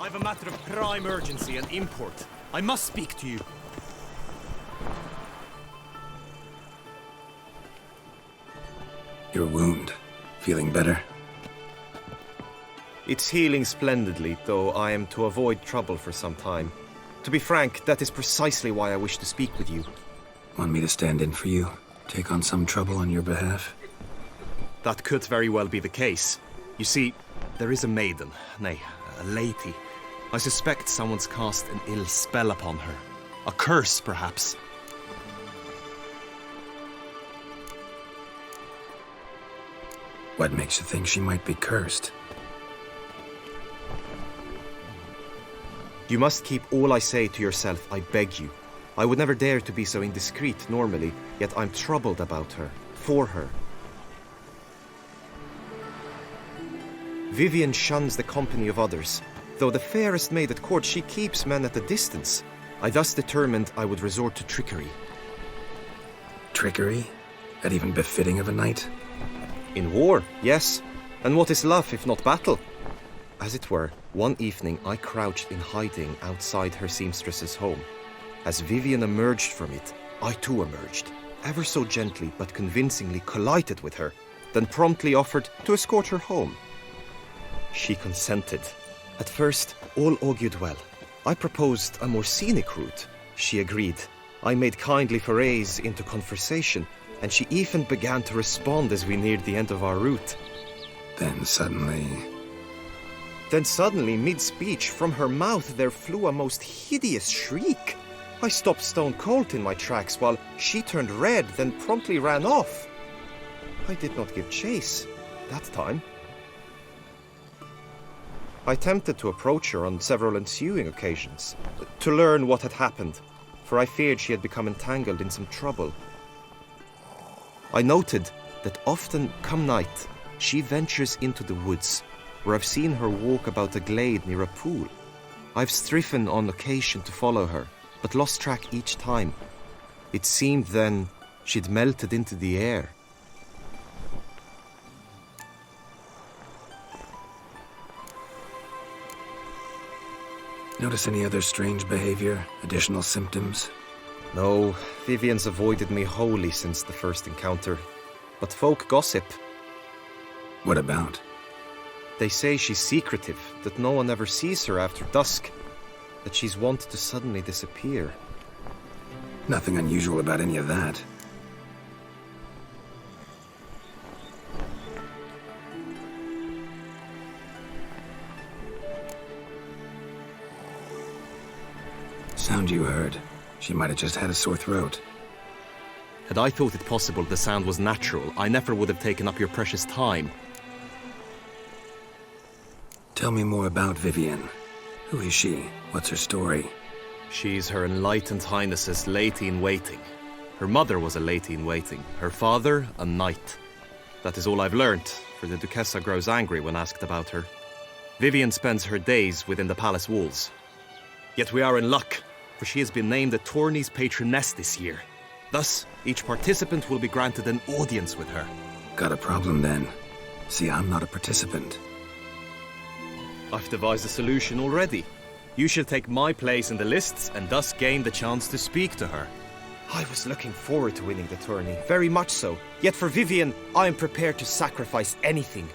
I've a matter of prime urgency and import. I must speak to you. Your wound. Feeling better? It's healing splendidly, though I am to avoid trouble for some time. To be frank, that is precisely why I wish to speak with you. Want me to stand in for you? Take on some trouble on your behalf? That could very well be the case. You see, there is a maiden, nay, a lady. I suspect someone's cast an ill spell upon her. A curse, perhaps. What makes you think she might be cursed? You must keep all I say to yourself, I beg you. I would never dare to be so indiscreet normally, yet I'm troubled about her, for her. Vivian shuns the company of others. Though the fairest maid at court, she keeps men at a distance. I thus determined I would resort to trickery. Trickery? That even befitting of a knight? In war, yes. And what is love if not battle? As it were, one evening I crouched in hiding outside her seamstress's home. As Vivian emerged from it, I too emerged, ever so gently but convincingly collided with her, then promptly offered to escort her home. She consented. At first, all augured well. I proposed a more scenic route. She agreed. I made kindly forays into conversation, and she even began to respond as we neared the end of our route. Then suddenly, mid-speech, from her mouth there flew a most hideous shriek. I stopped stone cold in my tracks while she turned red, then promptly ran off. I did not give chase that time. I attempted to approach her on several ensuing occasions, to learn what had happened, for I feared she had become entangled in some trouble. I noted that often, come night, she ventures into the woods, where I've seen her walk about a glade near a pool. I've striven on occasion to follow her, but lost track each time. It seemed then she'd melted into the air. notice any other strange behavior, additional symptoms? No, Vivian's avoided me wholly since the first encounter. But folk gossip. What about? They say she's secretive, that no one ever sees her after dusk, that she's wont to suddenly disappear. Nothing unusual about any of that. Sound you heard. She might have just had a sore throat. Had I thought it possible the sound was natural, I never would have taken up your precious time. Tell me more about Vivian. Who is she? What's her story? She's Her Enlightened Highness's lady-in-waiting. Her mother was a lady-in-waiting, her father a knight. That is all I've learnt, for the Duchessa grows angry when asked about her. Vivian spends her days within the palace walls. Yet we are in luck, for she has been named the tourney's patroness this year. Thus, each participant will be granted an audience with her. Got a problem then. See, I'm not a participant. I've devised a solution already. You shall take my place in the lists and thus gain the chance to speak to her. I was looking forward to winning the tourney, very much so. Yet for Vivian, I am prepared to sacrifice anything.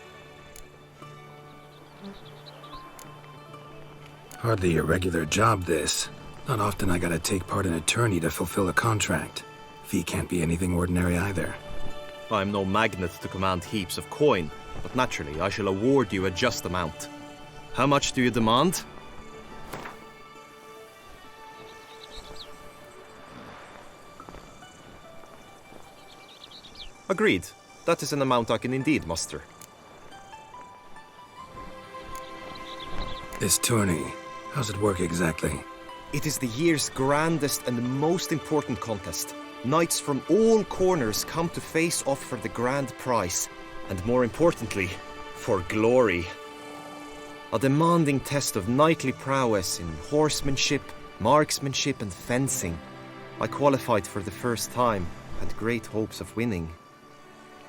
Hardly a regular job, this. Not often I gotta take part in a tourney to fulfill a contract. Fee can't be anything ordinary either. I'm no magnet to command heaps of coin, but naturally I shall award you a just amount. How much do you demand? Agreed. That is an amount I can indeed muster. This tourney, how's it work exactly? It is the year's grandest and most important contest. Knights from all corners come to face off for the grand prize, and more importantly, for glory. A demanding test of knightly prowess in horsemanship, marksmanship and fencing. I qualified for the first time, had great hopes of winning.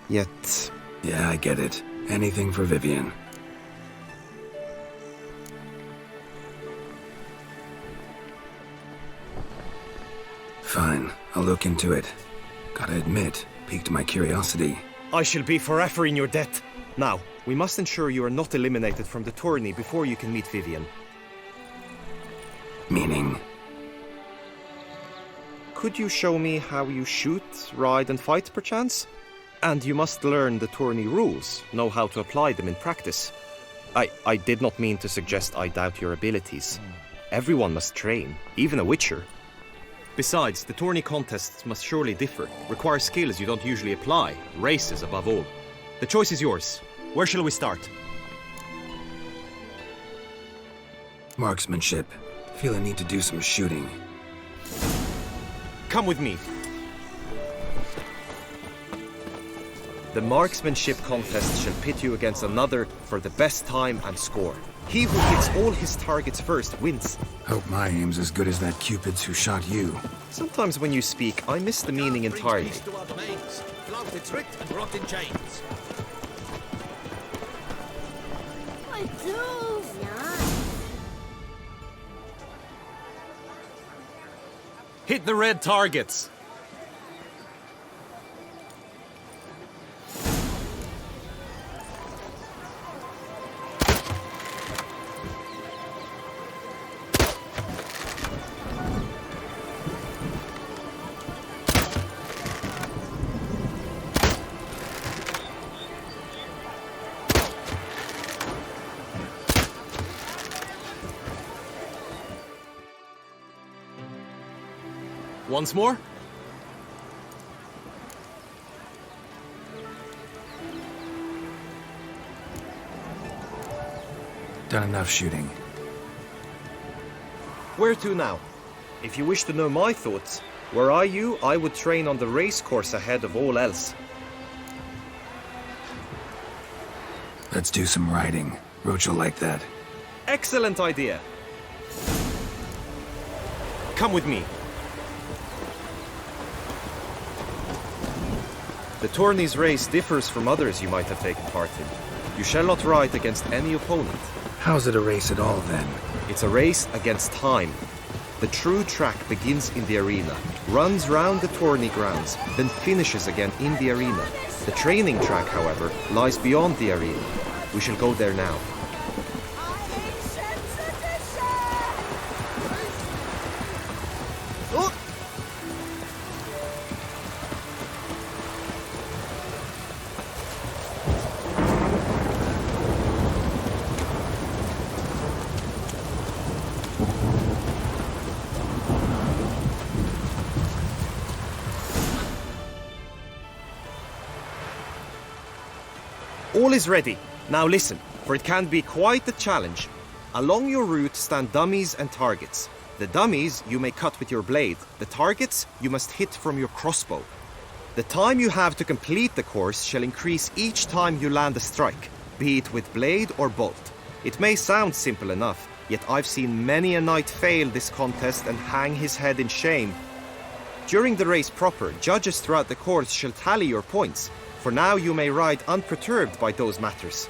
Yet... Yeah, I get it. Anything for Vivian. Fine, I'll look into it. Gotta admit, piqued my curiosity. I shall be forever in your debt. Now, we must ensure you are not eliminated from the tourney before you can meet Vivian. Meaning? Could you show me how you shoot, ride and fight, perchance? And you must learn the tourney rules, know how to apply them in practice. I did not mean to suggest I doubt your abilities. Everyone must train, even a witcher. Besides, the tourney contests must surely differ, require skills you don't usually apply, races above all. The choice is yours. Where shall we start? Marksmanship. Feel a need to do some shooting. Come with me. The marksmanship contest shall pit you against another for the best time and score. He who hits all his targets first wins. Hope my aim's as good as that Cupid's who shot you. Sometimes when you speak, I miss the meaning entirely. Hit the red targets! Once more? Done enough shooting. Where to now? If you wish to know my thoughts, were I you, I would train on the race course ahead of all else. Let's do some riding. Roach will like that. Excellent idea. Come with me. The tourney's race differs from others you might have taken part in. You shall not ride against any opponent. How's it a race at all, then? It's a race against time. The true track begins in the arena, runs round the tourney grounds, then finishes again in the arena. The training track, however, lies beyond the arena. We shall go there now. All is ready. Now listen, for it can be quite a challenge. Along your route stand dummies and targets. The dummies you may cut with your blade. The targets you must hit from your crossbow. The time you have to complete the course shall increase each time you land a strike, be it with blade or bolt. It may sound simple enough, yet I've seen many a knight fail this contest and hang his head in shame. During the race proper, judges throughout the course shall tally your points. For now you may ride unperturbed by those matters.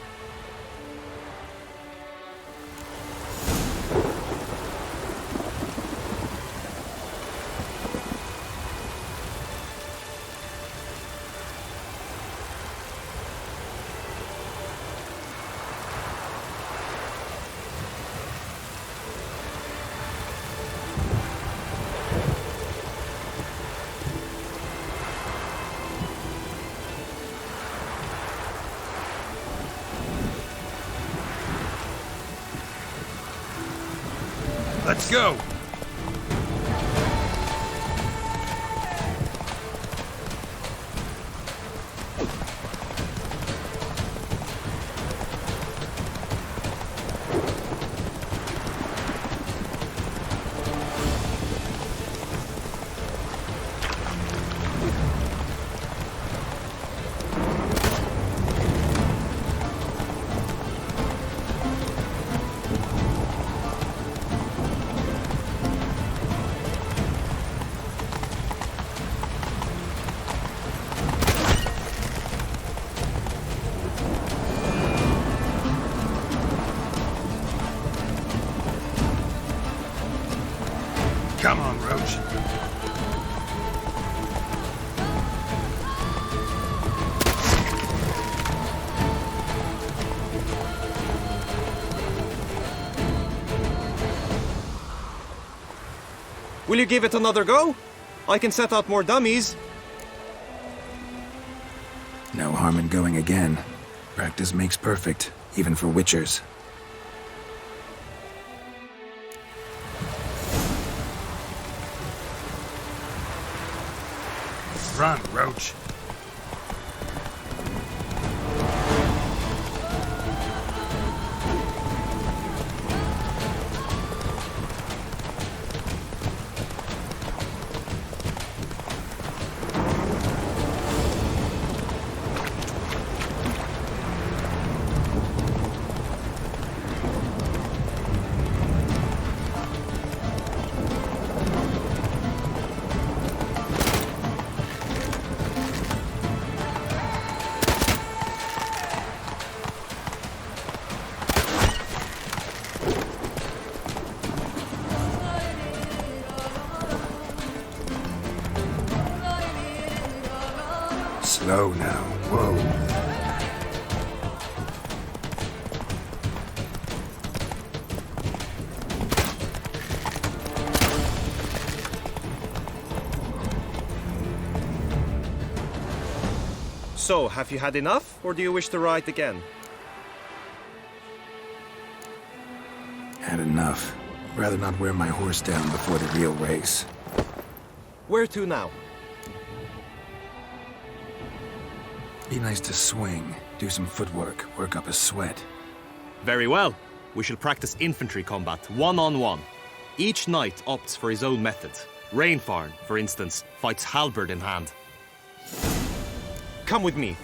Let's go! Come on, Roach. Will you give it another go? I can set out more dummies. No harm in going again. Practice makes perfect, even for witchers. Run, Roach. Slow now. Whoa. So, have you had enough, or do you wish to ride again? Had enough. Rather not wear my horse down before the real race. Where to now? Be nice to swing, do some footwork, work up a sweat. Very well. We shall practice infantry combat, one-on-one. Each knight opts for his own method. Rainfarn, for instance, fights halberd in hand. Come with me.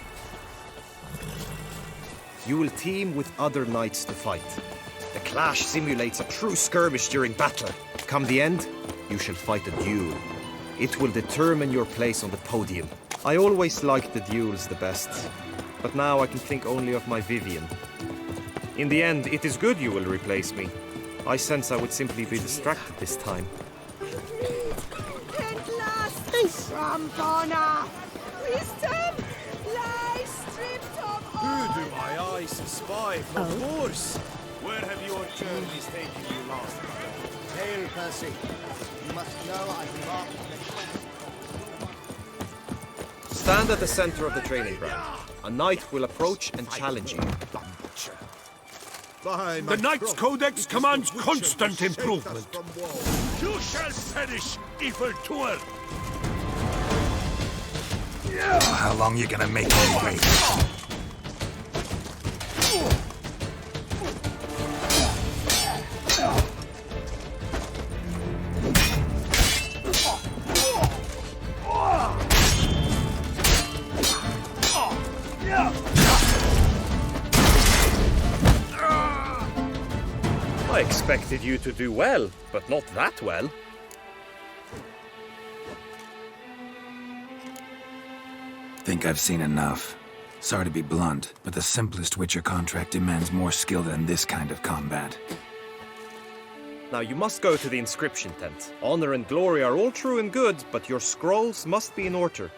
You will team with other knights to fight. The clash simulates a true skirmish during battle. Come the end, you shall fight a duel. It will determine your place on the podium. I always liked the duels the best, but now I can think only of my Vivian. In the end, it is good you will replace me. I sense I would simply be distracted this time. Who do my eyes spy from Moors? Where have your journeys taken you last? Hail, Percy. You must know I embarked on Stand at the center of the training ground. A knight will approach and challenge you. The Knight's Codex commands constant improvement. You shall perish, evil doer! How long you gonna make me wait? I expected you to do well, but not that well. Think I've seen enough. Sorry to be blunt, but the simplest Witcher contract demands more skill than this kind of combat. Now you must go to the inscription tent. Honor and glory are all true and good, but your scrolls must be in order.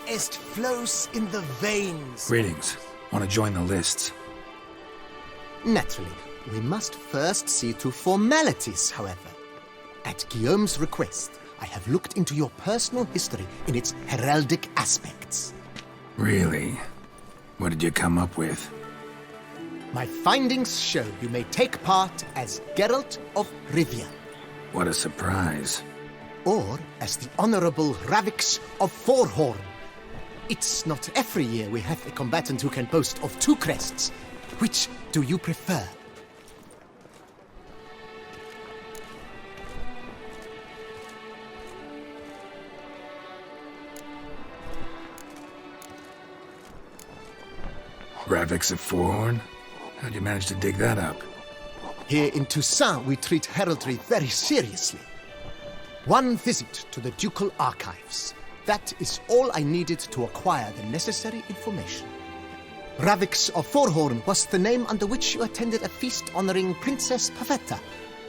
est flows in the veins. Greetings. Want to join the lists? Naturally, we must first see to formalities, however. At Guillaume's request, I have looked into your personal history in its heraldic aspects. Really? What did you come up with? My findings show you may take part as Geralt of Rivia. What a surprise. Or as the Honorable Ravix of Forhorn. It's not every year we have a combatant who can boast of 2 crests. Which do you prefer? Ravix of Forhorn? How'd you manage to dig that up? Here in Toussaint, we treat heraldry very seriously. One visit to the ducal archives. That is all I needed to acquire the necessary information. Ravix of Forhorn was the name under which you attended a feast honoring Princess Pavetta.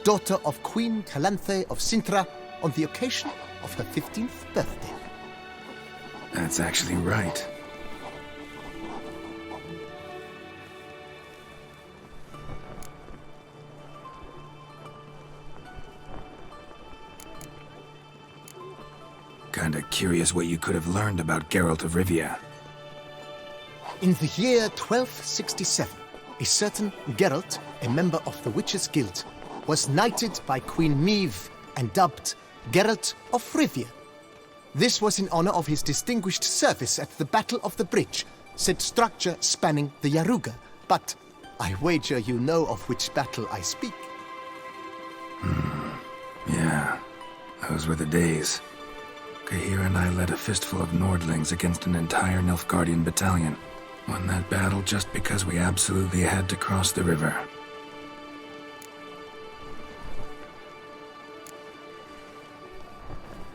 daughter of Queen Calanthe of Sintra, on the occasion of her 15th birthday. That's actually right. Kinda curious what you could have learned about Geralt of Rivia. In the year 1267, a certain Geralt, a member of the Witches' Guild, was knighted by Queen Meve and dubbed Geralt of Rivia. This was in honor of his distinguished service at the Battle of the Bridge, said structure spanning the Yaruga. But I wager you know of which battle I speak. Yeah, those were the days. Kahir and I led a fistful of Nordlings against an entire Nilfgaardian battalion. Won that battle just because we absolutely had to cross the river.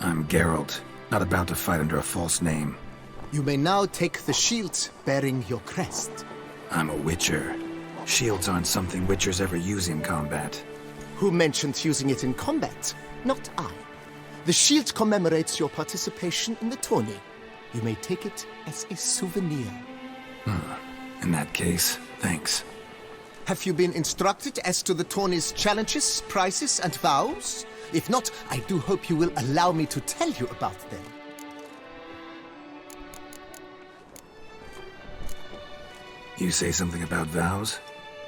I'm Geralt, not about to fight under a false name. You may now take the shield bearing your crest. I'm a Witcher. Shields aren't something Witchers ever use in combat. Who mentioned using it in combat? Not I. The shield commemorates your participation in the tourney. You may take it as a souvenir. In that case, thanks. Have you been instructed as to the tourney's challenges, prizes, and vows? If not, I do hope you will allow me to tell you about them. You say something about vows?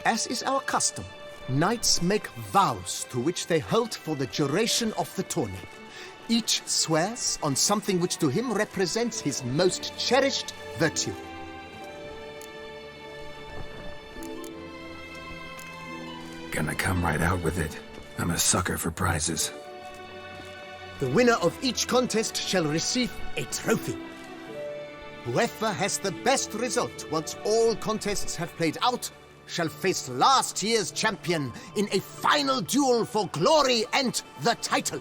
As is our custom, knights make vows to which they hold for the duration of the tourney. Each swears on something which to him represents his most cherished virtue. Gonna come right out with it. I'm a sucker for prizes. The winner of each contest shall receive a trophy. Whoever has the best result once all contests have played out shall face last year's champion in a final duel for glory and the title.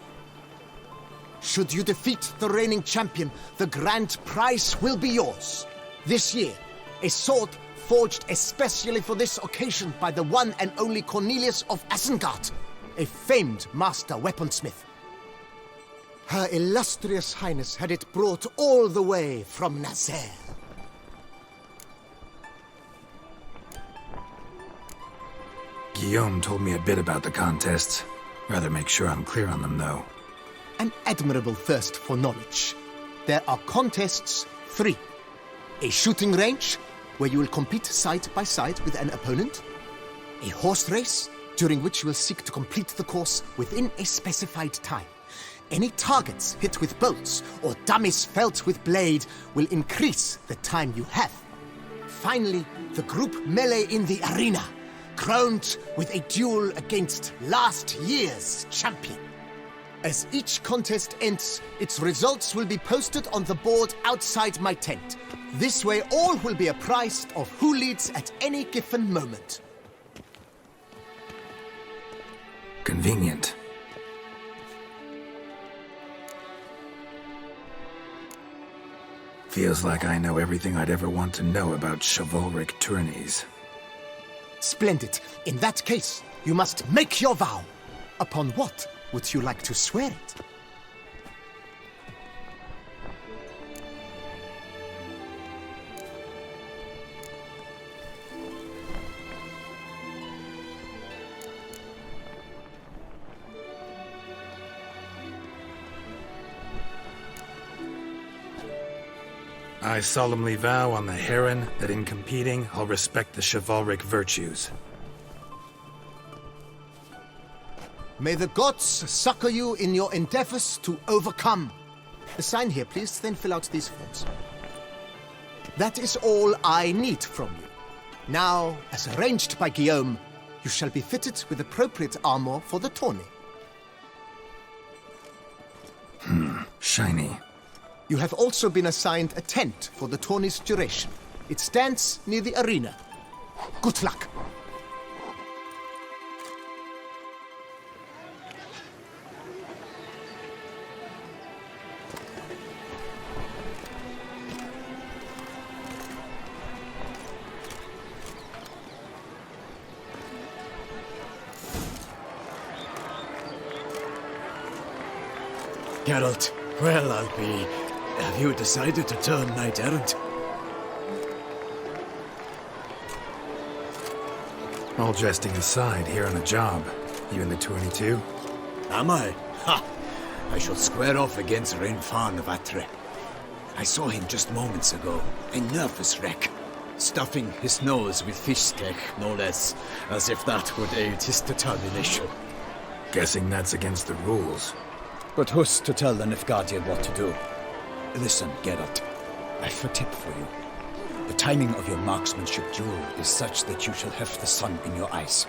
Should you defeat the reigning champion, the grand prize will be yours. This year, a sword forged especially for this occasion by the one and only Cornelius of Isengard, a famed master weaponsmith. Her illustrious highness had it brought all the way from Nazaire. Guillaume told me a bit about the contests. Rather make sure I'm clear on them, though. An admirable thirst for knowledge. There are contests 3. A shooting range, where you will compete side by side with an opponent. A horse race, during which you will seek to complete the course within a specified time. Any targets hit with bolts or dummies felt with blade will increase the time you have. Finally, the group melee in the arena, crowned with a duel against last year's champion. As each contest ends, its results will be posted on the board outside my tent. This way all will be apprised of who leads at any given moment. Convenient. Feels like I know everything I'd ever want to know about chivalric tourneys. Splendid. In that case, you must make your vow. Upon what would you like to swear it? I solemnly vow on the Heron that in competing, I'll respect the chivalric virtues. May the gods succor you in your endeavors to overcome. Sign here, please, then fill out these forms. That is all I need from you. Now, as arranged by Guillaume, you shall be fitted with appropriate armor for the tourney. Shiny. You have also been assigned a tent for the tourney's duration. It stands near the arena. Good luck. Geralt, well, I'll be... Have you decided to turn knight-errant? All jesting aside, here on a job. You in the tourney too? Am I? Ha! I shall square off against Rainfarn of Atre. I saw him just moments ago, a nervous wreck, stuffing his nose with fish steak, no less, as if that would aid his determination. Guessing that's against the rules. But who's to tell the Nilfgaardian what to do? Listen, Geralt, I've a tip for you. The timing of your marksmanship duel is such that you shall have the sun in your eyes.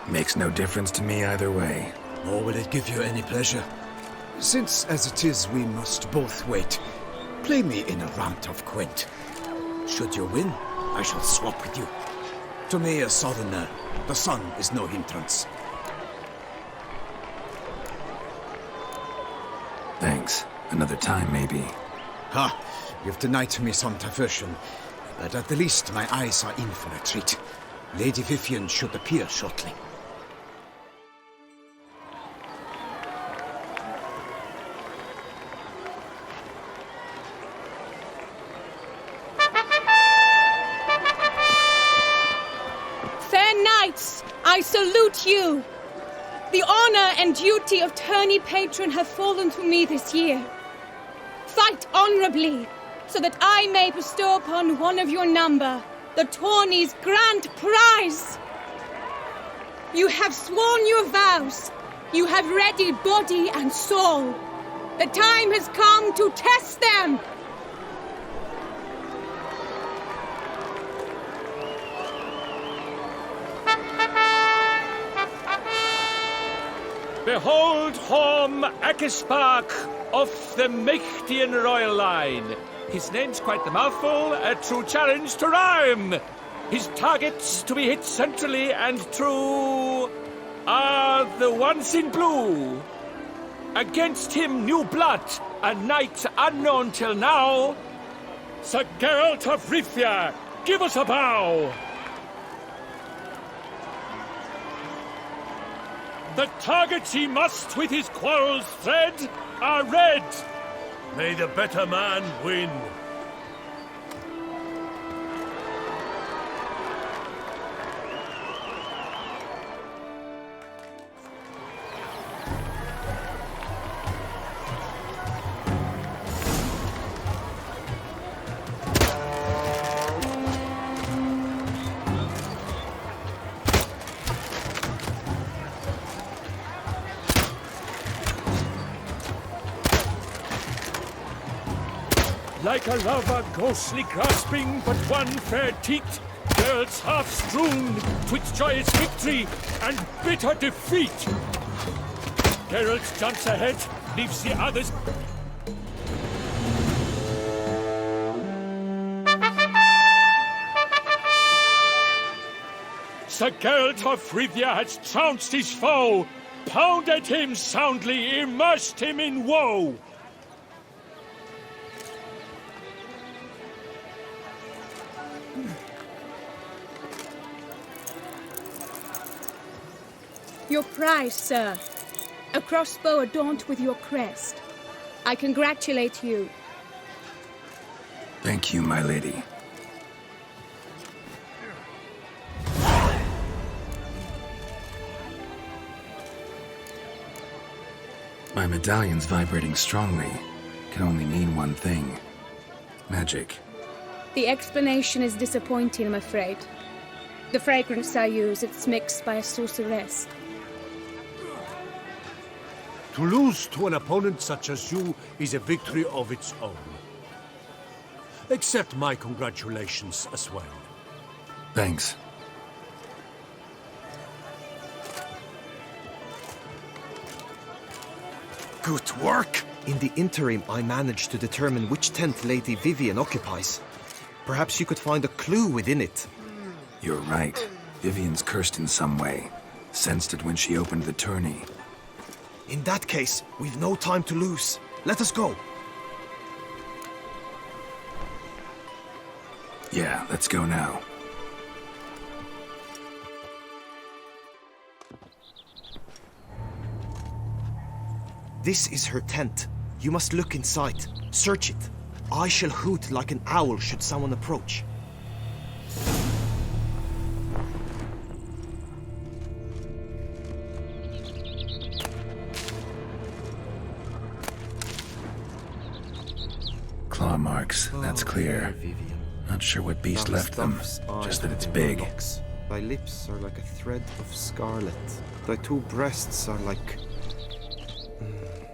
Makes no difference to me either way. Nor will it give you any pleasure. Since, as it is, we must both wait, play me in a round of Gwent. Should you win, I shall swap with you. To me, a southerner, the sun is no hindrance. Thanks. Another time, maybe. Ha! You've denied me some diversion, but at the least my eyes are in for a treat. Lady Vivian should appear shortly. Fair knights, I salute you. The honor and duty of tourney patron have fallen to me this year. Fight honorably, so that I may bestow upon one of your number the tourney's grand prize. You have sworn your vows. You have ready body and soul. The time has come to test them. Behold Horm Akispark of the Mechtian royal line. His name's quite the mouthful, a true challenge to rhyme. His targets to be hit centrally and true are the ones in blue. Against him new blood, a knight unknown till now. Sir Geralt of Rivia, give us a bow. The targets he must with his quarrels thread are red. May the better man win. Like a lover ghostly grasping but one fair teat, girls half strewn twixt joyous victory and bitter defeat. Geralt jumps ahead, leaves the others. Sir Geralt of Rivia has trounced his foe, pounded him soundly, immersed him in woe. Your prize, sir. A crossbow adorned with your crest. I congratulate you. Thank you, my lady. My medallion's vibrating strongly. Can only mean one thing. Magic. The explanation is disappointing, I'm afraid. The fragrance I use, it's mixed by a sorceress. To lose to an opponent such as you is a victory of its own. Accept my congratulations as well. Thanks. Good work! In the interim, I managed to determine which tent Lady Vivian occupies. Perhaps you could find a clue within it. You're right. Vivian's cursed in some way. Sensed it when she opened the tourney. In that case, we've no time to lose. Let us go. Yeah, let's go now. This is her tent. You must look inside. Search it. I shall hoot like an owl should someone approach. Claw marks, that's clear. Not sure what beast left them, just that it's big. Thy lips are like a thread of scarlet. Thy two breasts are like...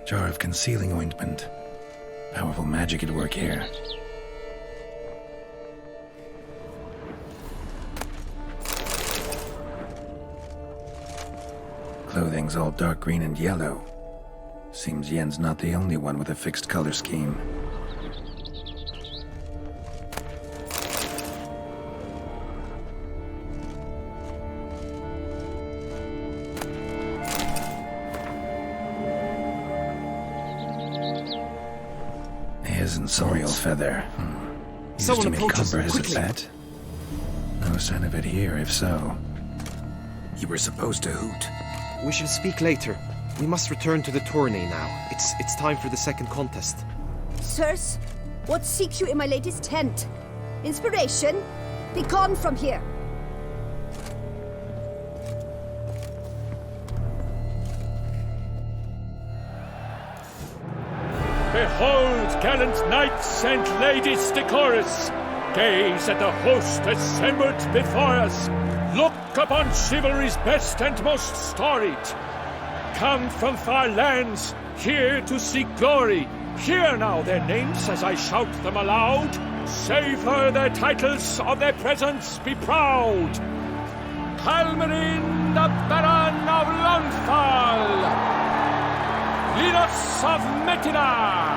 Jar of concealing ointment. Powerful magic at work here. Clothing's all dark green and yellow. Seems Yen's not the only one with a fixed color scheme. Sensorial feather. Used Someone to make approaches, copper as quickly. a pet. No sign of it here, if so. You were supposed to hoot. We shall speak later. We must return to the tourney now. It's time for the second contest. Sirs, what seeks you in my lady's tent? Inspiration? Be gone from here. Behold, gallant knights and ladies decorous! Gaze at the host assembled before us! Look upon chivalry's best and most storied! Come from far lands, here to seek glory! Hear now their names as I shout them aloud! Savor their titles, of their presence be proud! Halmarin, the Baron of Longfall! Linus of Metina!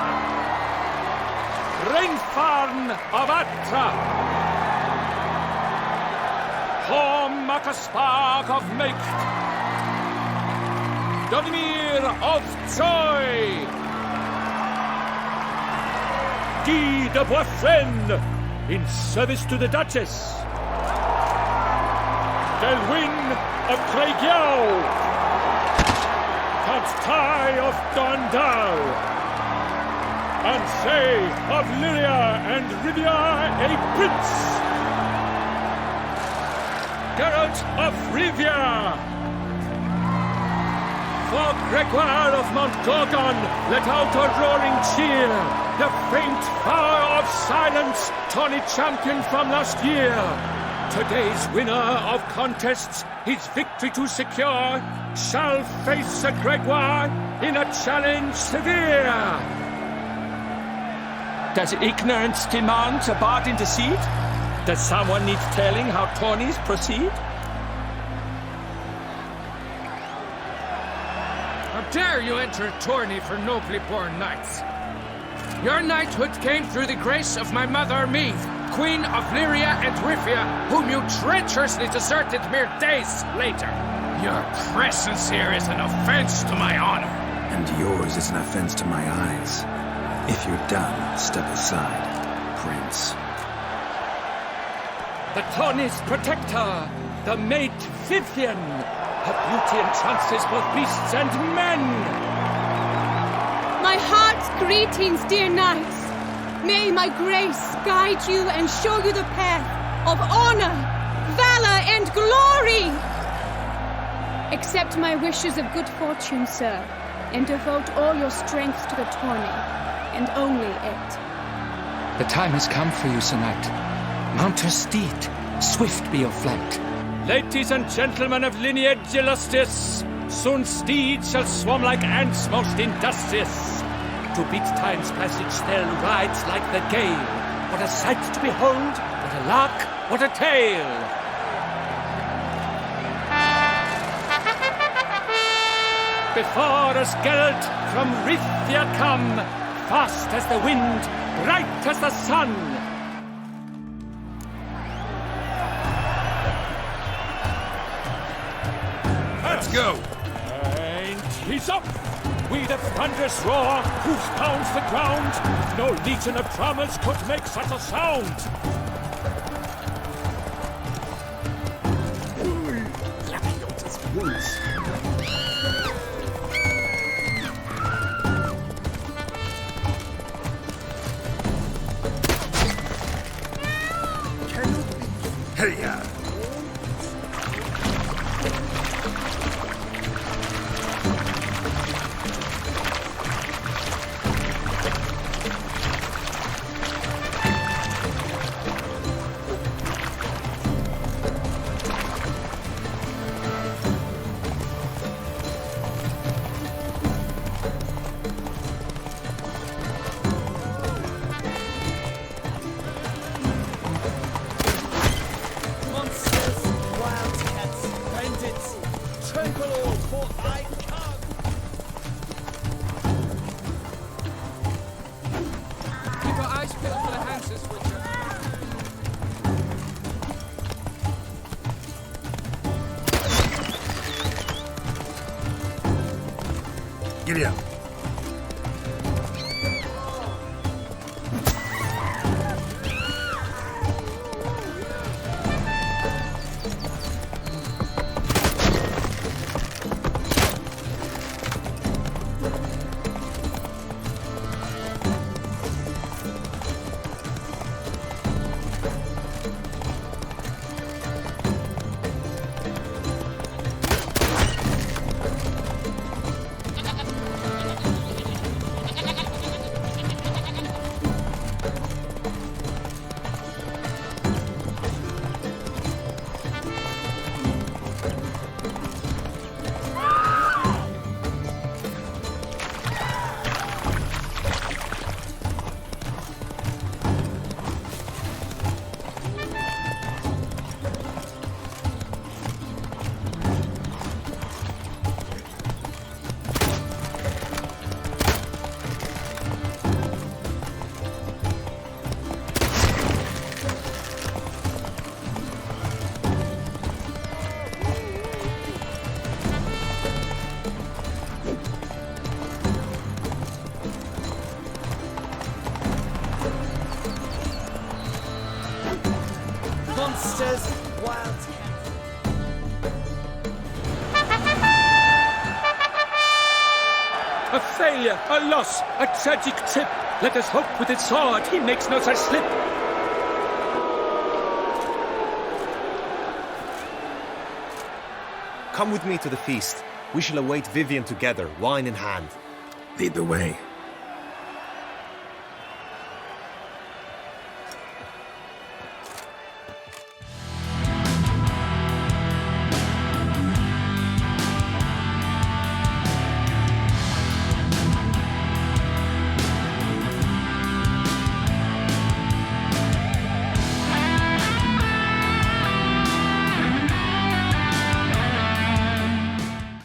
Rainfarn of Atra! Horm Akaspag of Make! Donimir of Joy! Guy de Boisfren, in service to the Duchess! Delwyn of Craigiau! Count Tai of Dondal, Ansay of Lyria and Rivia a prince, Geralt of Rivia, for Gregoire of Montgorgon, let out a roaring cheer, the faint power of silence, tourney champion from last year. Today's winner of contests, his victory to secure, shall face a Gregoire in a challenge severe. Does ignorance demand a bard in deceit? Does someone need telling how tourneys proceed? How dare you enter a tourney for nobly born knights? Your knighthood came through the grace of my mother Meath, Queen of Lyria and Rivia, whom you treacherously deserted mere days later. Your presence here is an offense to my honor. And yours is an offense to my eyes. If you're done, step aside, Prince. The tourney's protector, the maid Vivian, her beauty entrances both beasts and men. My heart's greetings, dear knights. May my grace guide you and show you the path of honor, valor, and glory. Accept my wishes of good fortune, sir, and devote all your strength to the tourney, and only it. The time has come for you, Sir Knight. Mount your steed. Swift be your flight. Ladies and gentlemen of lineage illustrious, soon steeds shall swarm like ants most industrious. To beat time's passage, they'll ride like the gale. What a sight to behold, what a lark, what a tale! Before us Geralt from Rivia come, fast as the wind, bright as the sun. Let's go. And he's up. We the thunderous roar, hoofs pounds the ground. No legion of drummers could make such a sound. Giddy up. Monsters, wild A failure, a loss, a tragic trip. Let us hope with its sword he makes no such slip. Come with me to the feast. We shall await Vivian together, wine in hand. Lead the way.